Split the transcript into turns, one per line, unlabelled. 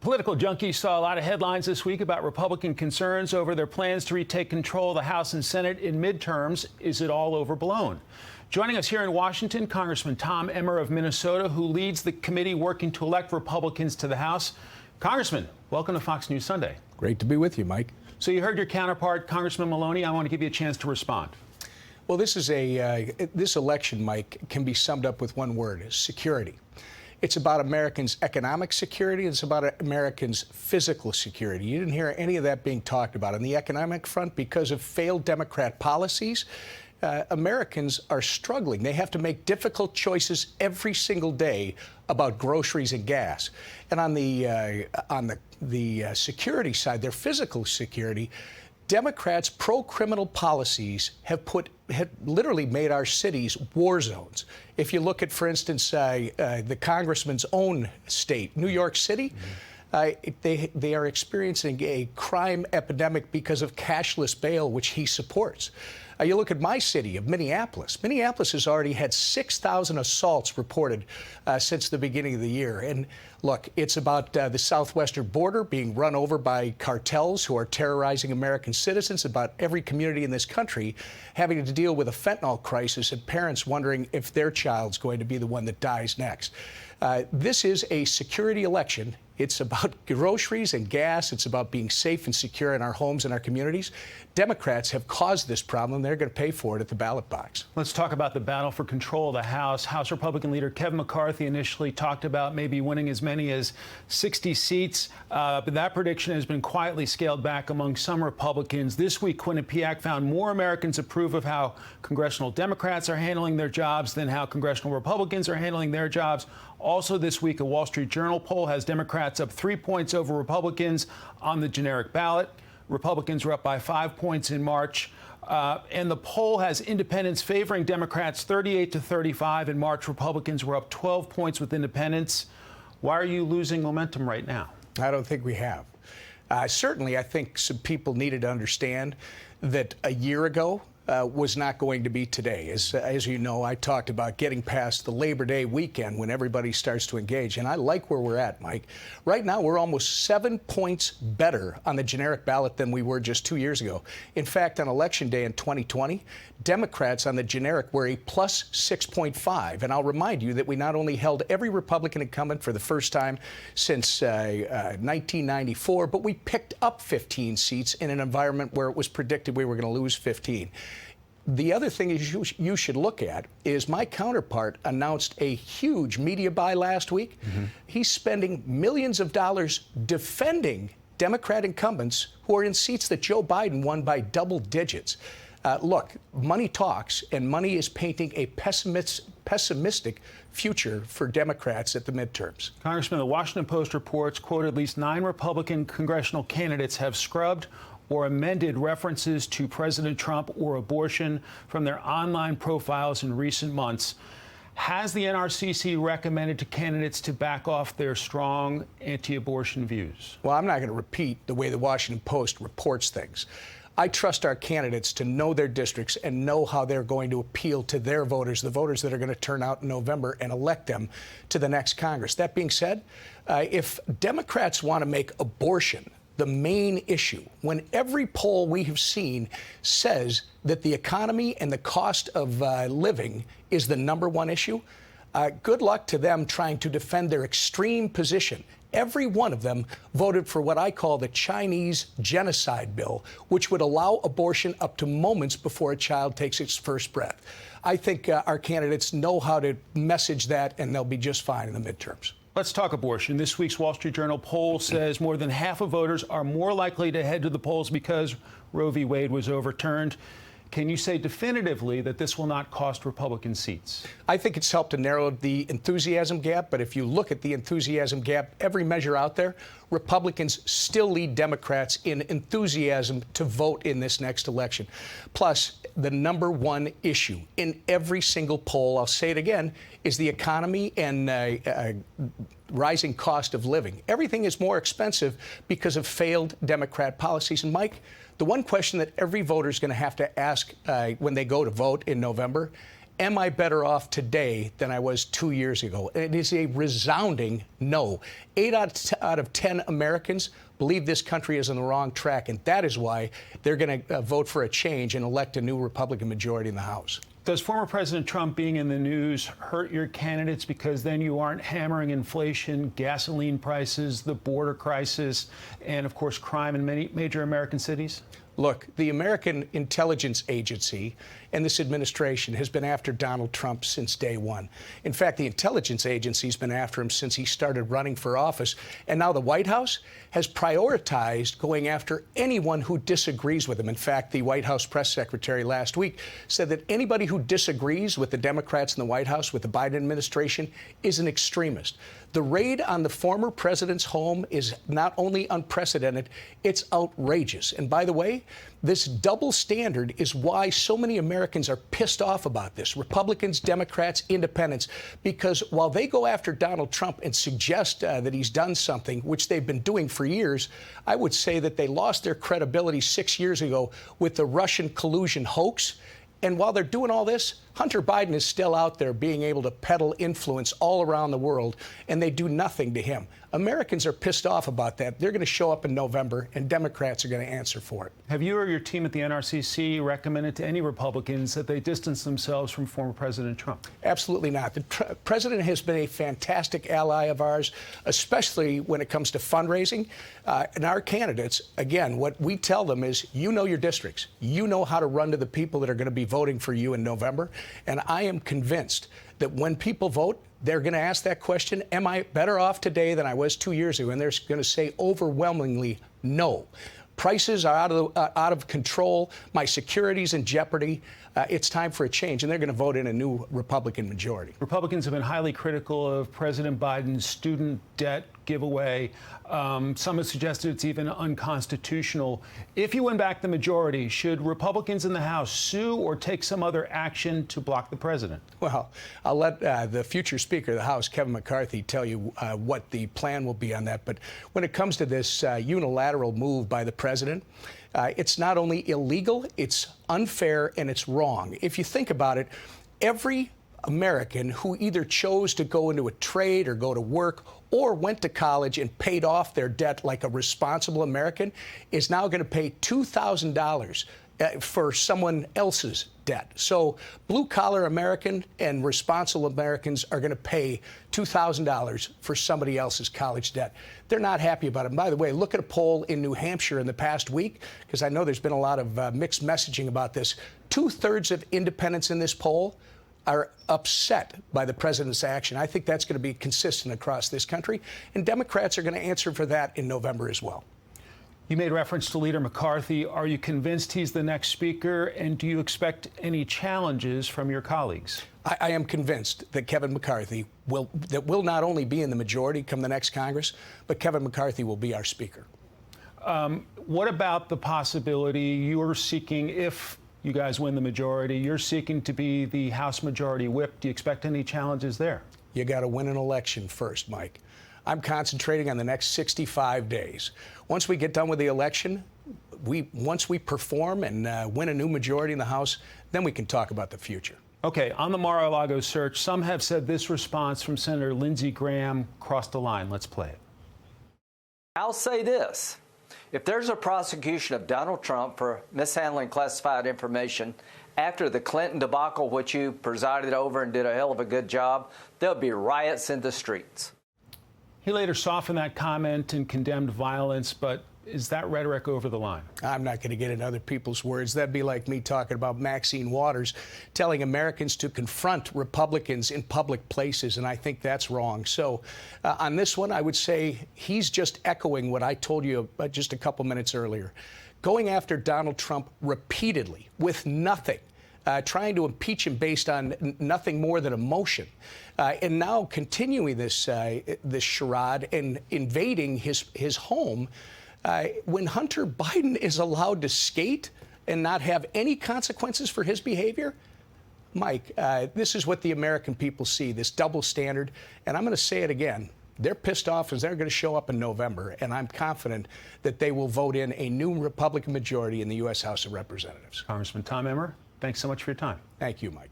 Political junkies saw a lot of headlines this week about Republican concerns over their plans to retake control of the House and Senate in midterms. Is it all overblown? Joining us here in Washington, Congressman Tom Emmer of Minnesota, who leads the committee working to elect Republicans to the House. Congressman, welcome to Fox News Sunday.
Great to be with you, Mike.
So you heard your counterpart, Congressman Maloney. I want to give you a chance to respond.
Well, this election, Mike, can be summed up with one word: security. It's about Americans' economic security. It's about Americans' physical security. You didn't hear any of that being talked about. On the economic front, because of failed Democrat policies, Americans are struggling. They have to make difficult choices every single day about groceries and gas. And on the security side, their physical security, Democrats' pro-criminal policies have literally made our cities war zones. If you look at, for instance, the congressman's own state, New York City, they are experiencing a crime epidemic because of cashless bail, which he supports. You look at my city of Minneapolis. Minneapolis has already had 6,000 assaults reported since the beginning of the year. And look, it's about the southwestern border being run over by cartels who are terrorizing American citizens, about every community in this country having to deal with a fentanyl crisis and parents wondering if their child's going to be the one that dies next. This is a security election. It's about groceries and gas. It's about being safe and secure in our homes and our communities. Democrats have caused this problem. They're going to pay for it at the ballot box.
Let's talk about the battle for control of the House. House Republican leader Kevin McCarthy initially talked about maybe winning as many as 60 seats, but that prediction has been quietly scaled back among some Republicans. This week, Quinnipiac found more Americans approve of how congressional Democrats are handling their jobs than how congressional Republicans are handling their jobs. Also this week, a Wall Street Journal poll has Democrats up 3 points over Republicans on the generic ballot. Republicans were up by 5 points in March. And the poll has independents favoring Democrats 38-35. In March, Republicans were up 12 points with independents. Why are you losing momentum right now?
I don't think we have. Certainly, I think some people needed to understand that a year ago was not going to be today. As you know, I talked about getting past the Labor Day weekend when everybody starts to engage, and I like where we're at, Mike. Right now, we're almost 7 points better on the generic ballot than we were just 2 years ago. In fact, on Election Day in 2020, Democrats on the generic were a plus 6.5. And I'll remind you that we not only held every Republican incumbent for the first time since 1994, but we picked up 15 seats in an environment where it was predicted we were going to lose 15. The other thing you should look at is my counterpart announced a huge media buy last week. He's spending millions of dollars defending Democrat incumbents who are in seats that Joe Biden won by double digits. Look, money talks, and money is painting a pessimistic future for Democrats at the midterms.
Congressman, the Washington Post reports, quote, at least 9 Republican congressional candidates have scrubbed or amended references to President Trump or abortion from their online profiles in recent months. Has the NRCC recommended to candidates to back off their strong anti-abortion views?
Well, I'm not going to repeat the way the Washington Post reports things. I trust our candidates to know their districts and know how they're going to appeal to their voters, the voters that are going to turn out in November and elect them to the next Congress. That being said, if Democrats want to make abortion the main issue, when every poll we have seen says that the economy and the cost of living is the #1 issue, good luck to them trying to defend their extreme position. Every one of them voted for what I call the Chinese genocide bill, which would allow abortion up to moments before a child takes its first breath. I think our candidates know how to message that, and they'll be just fine in the midterms.
Let's talk abortion. This week's Wall Street Journal poll says more than half of voters are more likely to head to the polls because Roe v. Wade was overturned. Can you say definitively that this will not cost Republican seats?
I think it's helped to narrow the enthusiasm gap, but if you look at the enthusiasm gap, every measure out there, Republicans still lead Democrats in enthusiasm to vote in this next election. Plus, the #1 issue in every single poll, I'll say it again, is the economy and rising cost of living. Everything is more expensive because of failed Democrat policies. And Mike, the one question that every voter is going to have to ask when they go to vote in November Am I better off today than I was 2 years ago? It is a resounding no. 8 out of 10 Americans believe this country is on the wrong track, and that is why they're going to vote for a change and elect a new Republican majority in the House.
Does former President Trump being in the news hurt your candidates because then you aren't hammering inflation, gasoline prices, the border crisis, and, of course, crime in many major American cities?
Look, the American Intelligence Agency and this administration has been after Donald Trump since day one. In fact, the intelligence agency's been after him since he started running for office. And now the White House has prioritized going after anyone who disagrees with him. In fact, the White House press secretary last week said that anybody who disagrees with the Democrats in the White House, with the Biden administration, is an extremist. The raid on the former president's home is not only unprecedented, it's outrageous. And by the way, this double standard is why so many Americans are pissed off about this. Republicans, Democrats, independents, because while they go after Donald Trump and suggest that he's done something, which they've been doing for years, I would say that they lost their credibility 6 years ago with the Russian collusion hoax. And while they're doing all this, Hunter Biden is still out there being able to peddle influence all around the world, and they do nothing to him. Americans are pissed off about that. They're going to show up in November, and Democrats are going to answer for it.
Have you or your team at the NRCC recommended to any Republicans that they distance themselves from former President Trump?
Absolutely not. The president has been a fantastic ally of ours, especially when it comes to fundraising. And our candidates, again, what we tell them is, you know your districts. You know how to run to the people that are going to be voting for you in November. And I am convinced that when people vote, they're going to ask that question, am I better off today than I was 2 years ago? And they're going to say overwhelmingly no. Prices are out of control. My security's in jeopardy. It's time for a change, and they're going to vote in a new Republican majority.
Republicans have been highly critical of President Biden's student debt giveaway. Some have suggested it's even unconstitutional. If you win back the majority, should Republicans in the House sue or take some other action to block the president?
Well, I'll let the future Speaker of the House, Kevin McCarthy, tell you what the plan will be on that. But when it comes to this unilateral move by the president, it's not only illegal, it's unfair, and it's wrong. If you think about it, every American who either chose to go into a trade or go to work or went to college and paid off their debt like a responsible American is now going to pay $2,000 for someone else's debt. So blue-collar American and responsible Americans are going to pay $2,000 for somebody else's college debt. They're not happy about it. And by the way, look at a poll in New Hampshire in the past week, because I know there's been a lot of mixed messaging about this. 2/3 of independents in this poll are upset by the president's action. I think that's going to be consistent across this country, and Democrats are going to answer for that in November as well.
You made reference to Leader McCarthy. Are you convinced he's the next speaker, and do you expect any challenges from your colleagues?
I am convinced that Kevin McCarthy will not only be in the majority come the next Congress, but Kevin McCarthy will be our speaker.
What about the possibility you're seeking, if you guys win the majority, you're seeking to be the House Majority Whip? Do you expect any challenges there?
You got to win an election first, Mike. I'm concentrating on the next 65 days. Once we get done with the election, once we perform and win a new majority in the House, then we can talk about the future.
Okay, on the Mar-a-Lago search, some have said this response from Senator Lindsey Graham crossed the line. Let's play it.
I'll say this. If there's a prosecution of Donald Trump for mishandling classified information after the Clinton debacle, which you presided over and did a hell of a good job, there'll be riots in the streets.
He later softened that comment and condemned violence, but is that rhetoric over the line?
I'm not going to get into other people's words. That'd be like me talking about Maxine Waters telling Americans to confront Republicans in public places, and I think that's wrong. So on this one, I would say he's just echoing what I told you just a couple minutes earlier. Going after Donald Trump repeatedly with nothing. Trying to impeach him based on nothing more than emotion, and now continuing this charade and invading his home when Hunter Biden is allowed to skate and not have any consequences for his behavior. Mike, this is what the American people see, this double standard, and I'm going to say it again. They're pissed off as they're going to show up in November, and I'm confident that they will vote in a new Republican majority in the U.S. House of Representatives.
Congressman Tom Emmer, thanks so much for your time.
Thank you, Mike.